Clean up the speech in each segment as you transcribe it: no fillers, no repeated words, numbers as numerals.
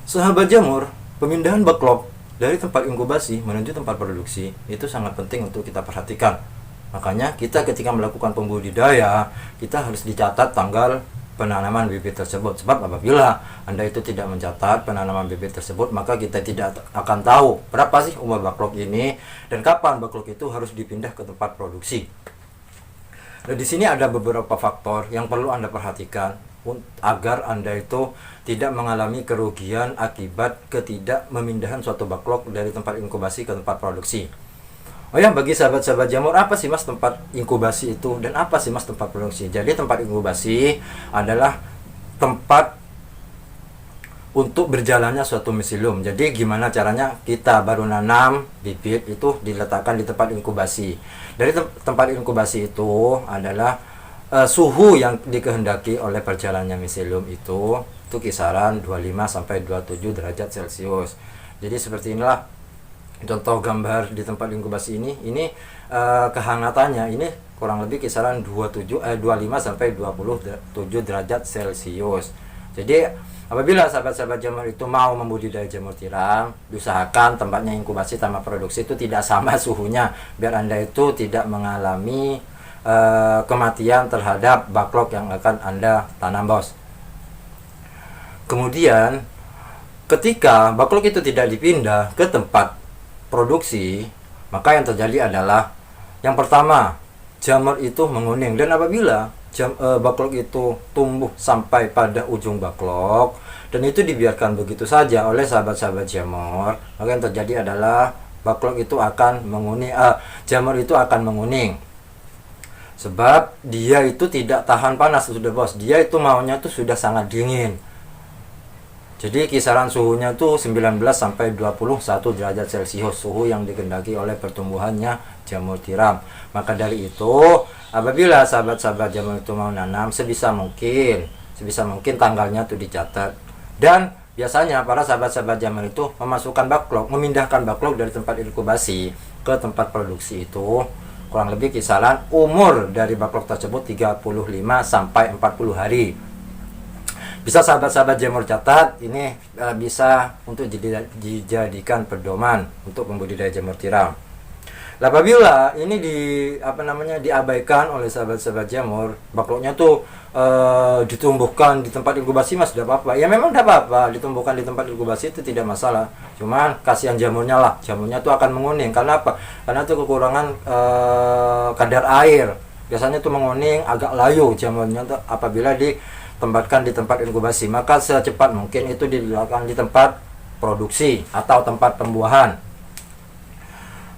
Sahabat jamur, pemindahan backlog dari tempat inkubasi menuju tempat produksi itu sangat penting untuk kita perhatikan. Makanya kita ketika melakukan pembudidaya, kita harus dicatat tanggal penanaman bibit tersebut. Sebab apabila Anda itu tidak mencatat penanaman bibit tersebut, maka kita tidak akan tahu berapa sih umur backlog ini dan kapan backlog itu harus dipindah ke tempat produksi. Nah, di sini ada beberapa faktor yang perlu Anda perhatikan agar Anda itu tidak mengalami kerugian akibat ketidak memindahan suatu backlog dari tempat inkubasi ke tempat produksi. Oh ya, bagi sahabat-sahabat jamur, apa sih mas tempat inkubasi itu dan apa sih mas tempat produksi? Jadi tempat inkubasi adalah tempat untuk berjalannya suatu miselium. Jadi gimana caranya kita baru nanam bibit itu diletakkan di tempat inkubasi. Dari tempat inkubasi itu adalah suhu yang dikehendaki oleh perjalanannya miselium itu kisaran 25 sampai 27 derajat Celcius. Jadi seperti inilah contoh gambar di tempat inkubasi ini kehangatannya ini kurang lebih kisaran 25 sampai 27 derajat Celcius. Jadi apabila sahabat-sahabat jamur itu mau membudidaya jamur tiram, diusahakan tempatnya inkubasi sama produksi itu tidak sama suhunya biar Anda itu tidak mengalami kematian terhadap backlog yang akan Anda tanam, bos. Kemudian ketika backlog itu tidak dipindah ke tempat produksi, maka yang terjadi adalah yang pertama, jamur itu menguning. Dan apabila backlog itu tumbuh sampai pada ujung backlog dan itu dibiarkan begitu saja oleh sahabat-sahabat jamur, maka yang terjadi adalah backlog itu akan menguning, jamur itu akan menguning. Sebab dia itu tidak tahan panas, sudah bos. Dia itu maunya tuh sudah sangat dingin. Jadi kisaran suhunya tuh 19 sampai 21 derajat Celcius, suhu yang dikehendaki oleh pertumbuhannya jamur tiram. Maka dari itu, apabila sahabat-sahabat jamur itu mau nanam, sebisa mungkin tanggalnya tuh dicatat. Dan biasanya para sahabat-sahabat jamur itu memasukkan backlog, memindahkan backlog dari tempat inkubasi ke tempat produksi itu kurang lebih kisaran umur dari backlog tersebut 35 sampai 40 hari. Bisa sahabat-sahabat jamur catat, ini bisa untuk dijadikan pedoman untuk membudidaya jamur tiram. Apabila ini diabaikan oleh sahabat-sahabat jamur, backlognya tuh ditumbuhkan di tempat inkubasi, mas, tidak apa-apa. Ya memang tidak apa-apa, ditumbuhkan di tempat inkubasi itu tidak masalah. Cuman kasihan jamurnya lah, jamurnya tuh akan menguning. Karena apa? Karena itu kekurangan kadar air. Biasanya tuh menguning, agak layu jamurnya tuh apabila ditempatkan di tempat inkubasi. Maka secepat mungkin itu dilakukan di tempat produksi atau tempat pembuahan.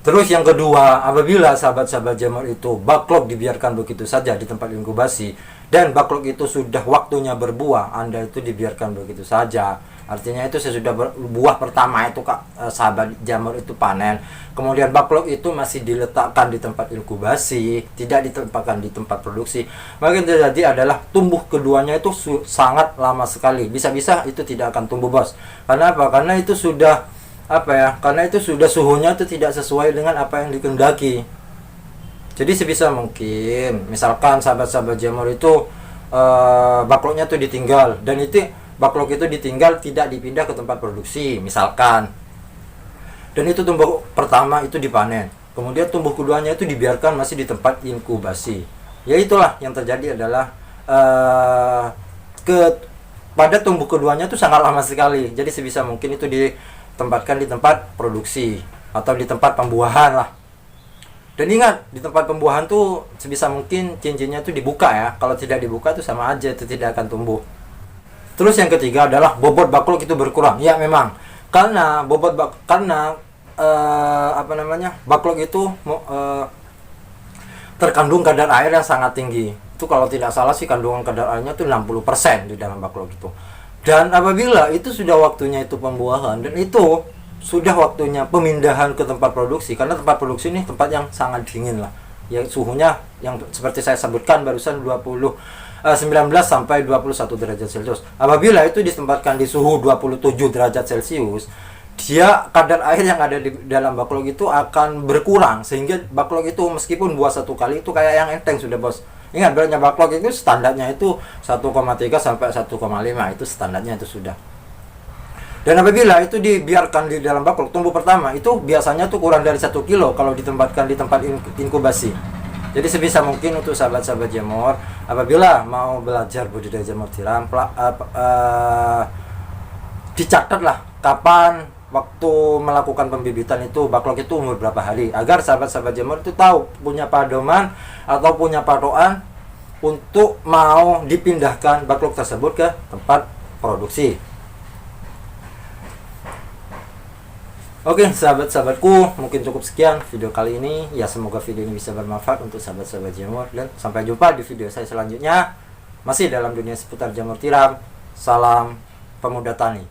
Terus yang kedua, apabila sahabat-sahabat jamur itu backlog dibiarkan begitu saja di tempat inkubasi dan backlog itu sudah waktunya berbuah, Anda itu dibiarkan begitu saja. Artinya itu sesudah buah pertama itu sahabat jamur itu panen, kemudian backlog itu masih diletakkan di tempat inkubasi, tidak ditempatkan di tempat produksi, maka yang terjadi adalah tumbuh keduanya itu sangat lama sekali. Bisa-bisa itu tidak akan tumbuh, bos. Karena apa? Karena itu sudah karena itu sudah suhunya itu tidak sesuai dengan apa yang dikehendaki. Jadi sebisa mungkin, misalkan sahabat-sahabat jamur itu backlognya tuh ditinggal, dan itu backlog itu ditinggal tidak dipindah ke tempat produksi, misalkan. Dan itu tumbuh pertama itu dipanen, kemudian tumbuh keduanya itu dibiarkan masih di tempat inkubasi. Ya itulah yang terjadi adalah pada tumbuh keduanya itu sangat lama sekali. Jadi sebisa mungkin itu ditempatkan di tempat produksi atau di tempat pembuahan lah. Dan ingat, di tempat pembuahan tuh sebisa mungkin cincinnya tuh dibuka ya. Kalau tidak dibuka tuh sama aja, itu tidak akan tumbuh. Terus yang ketiga adalah bobot backlog itu berkurang. Ya memang, karena backlog itu terkandung kadar air yang sangat tinggi. Itu kalau tidak salah sih kandungan kadar airnya tuh 60% di dalam backlog itu. Dan apabila itu sudah waktunya itu pembuahan dan itu sudah waktunya pemindahan ke tempat produksi, karena tempat produksi ini tempat yang sangat dingin lah. Ya suhunya yang seperti saya sebutkan barusan 19 sampai 21 derajat Celcius. Apabila itu ditempatkan di suhu 27 derajat Celcius, dia kadar air yang ada di dalam backlog itu akan berkurang sehingga backlog itu meskipun buah satu kali itu kayak yang enteng sudah, bos. Ingat, beratnya backlog itu standarnya itu 1,3 sampai 1,5, itu standarnya itu sudah. Dan apabila itu dibiarkan di dalam baklok tumbuh pertama, itu biasanya tuh kurang dari 1 kilo kalau ditempatkan di tempat inkubasi. Jadi sebisa mungkin untuk sahabat-sahabat jamur, apabila mau belajar budidaya jamur tiram, dicatatlah kapan waktu melakukan pembibitan itu, baklok itu umur berapa hari, agar sahabat-sahabat jamur itu tahu, punya pedoman atau punya patokan untuk mau dipindahkan baklok tersebut ke tempat produksi. Oke, sahabat-sahabatku, mungkin cukup sekian video kali ini. Ya, semoga video ini bisa bermanfaat untuk sahabat-sahabat jamur, dan sampai jumpa di video saya selanjutnya, masih dalam dunia seputar jamur tiram. Salam pemuda tani.